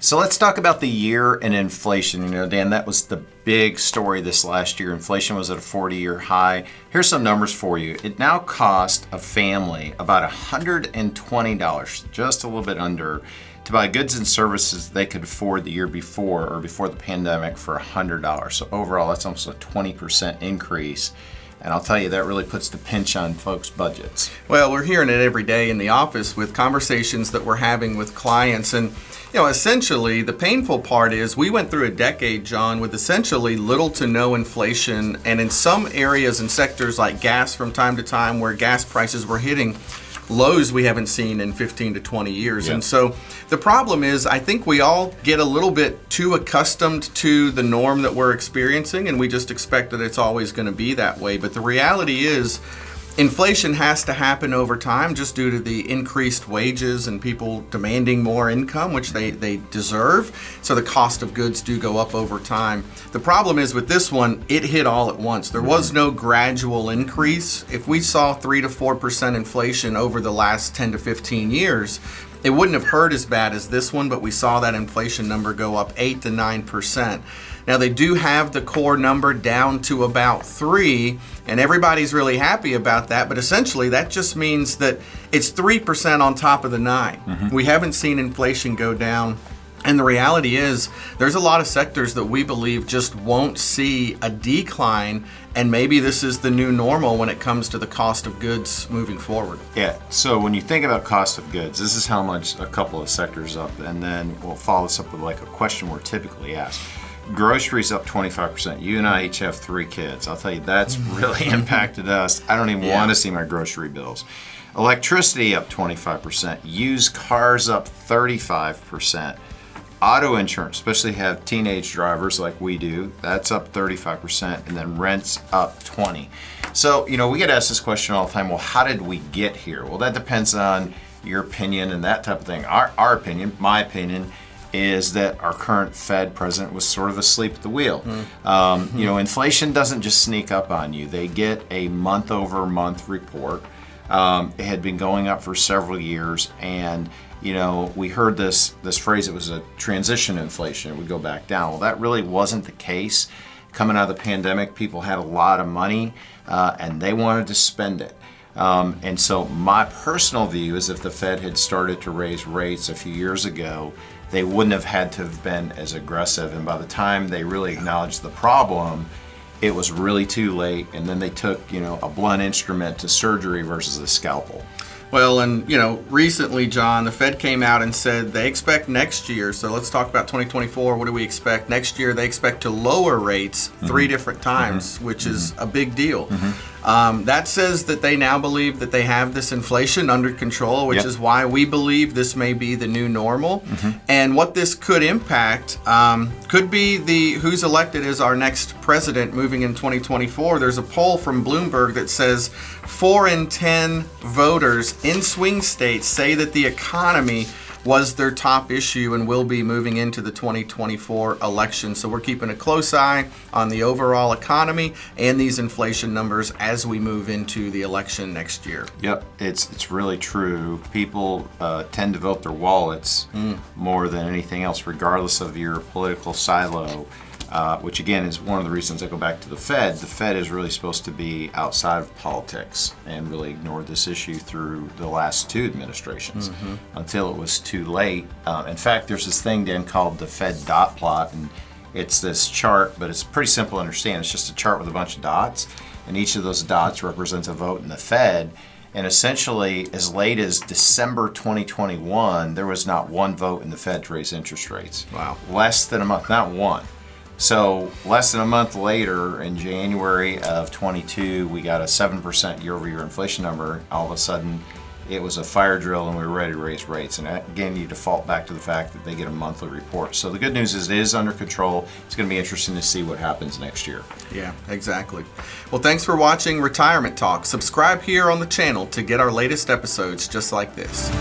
So let's talk about the year and inflation. You know, Dan, that was the big story this last year. Inflation was at a 40-year high. Here's some numbers for you. It now costs a family about $120, just a little bit under, to buy goods and services they could afford the year before or before the pandemic for $100. So overall, that's almost a 20% increase. And I'll tell you, that really puts the pinch on folks' budgets. Well, we're hearing it every day in the office with conversations that we're having with clients. And, you know, essentially, the painful part is we went through a decade, John, with essentially little to no inflation. And in some areas and sectors like gas from time to time, where gas prices were hitting lows we haven't seen in 15 to 20 years. And so the problem is, I think we all get a little bit too accustomed to the norm that we're experiencing, and we just expect that it's always going to be that way. But the reality is, inflation has to happen over time just due to the increased wages and people demanding more income, which they deserve. So the cost of goods do go up over time. The problem is with this one, it hit all at once. There was no gradual increase. If we saw 3 to 4% inflation over the last 10 to 15 years, it wouldn't have hurt as bad as this one, but we saw that inflation number go up 8 to 9%. Now, they do have the core number down to about 3, and everybody's really happy about that, but essentially that just means that it's 3% on top of the 9. We haven't seen inflation go down. And the reality is, there's a lot of sectors that we believe just won't see a decline, and maybe this is the new normal when it comes to the cost of goods moving forward. Yeah, so when you think about cost of goods, this is how much a couple of sectors up, and then we'll follow this up with like a question we're typically asked. Groceries up 25%. You and I each have 3 kids. I'll tell you, that's really impacted us. I don't even want to see my grocery bills. Electricity up 25%. Used cars up 35%. Auto insurance, especially have teenage drivers like we do, that's up 35%, and then rent's up 20%. So, you know, we get asked this question all the time, well, how did we get here? Well, that depends on your opinion and that type of thing. Our opinion, my opinion, is that our current Fed president was sort of asleep at the wheel. You know, inflation doesn't just sneak up on you. They get a month-over-month report. It had been going up for several years, and you know, we heard this phrase, it was a transition inflation, it would go back down. Well, that really wasn't the case. Coming out of the pandemic, people had a lot of money, and they wanted to spend it. And so my personal view is if the Fed had started to raise rates a few years ago, they wouldn't have had to have been as aggressive. And by the time they really acknowledged the problem, it was really too late. And then they took, you know, a blunt instrument to surgery versus a scalpel. Well, and you know, recently, John, the Fed came out and said they expect next year, so let's talk about 2024, what do we expect? Next year, they expect to lower rates 3 different times, which is a big deal. That says that they now believe that they have this inflation under control, which is why we believe this may be the new normal. And what this could impact could be who's elected as our next president moving in 2024. There's a poll from Bloomberg that says 4 in 10 voters in swing states say that the economy was their top issue and will be moving into the 2024 election. So we're keeping a close eye on the overall economy and these inflation numbers as we move into the election next year. Yep, it's really true. People tend to vote their wallets more than anything else, regardless of your political silo. Which again is one of the reasons I go back to the Fed. The Fed is really supposed to be outside of politics and really ignored this issue through the last 2 administrations until it was too late. In fact, there's this thing, Dan, called the Fed dot plot, and it's this chart, but it's pretty simple to understand. It's just a chart with a bunch of dots, and each of those dots represents a vote in the Fed. And essentially, as late as December 2021, there was not one vote in the Fed to raise interest rates. Wow. Less than a month, not one. So less than a month later, in January of 22, we got a 7% year-over-year inflation number. All of a sudden, it was a fire drill and we were ready to raise rates. And again, you default back to the fact that they get a monthly report. So the good news is it is under control. It's going to be interesting to see what happens next year. Yeah, exactly. Well, thanks for watching Retirement Talk. Subscribe here on the channel to get our latest episodes just like this.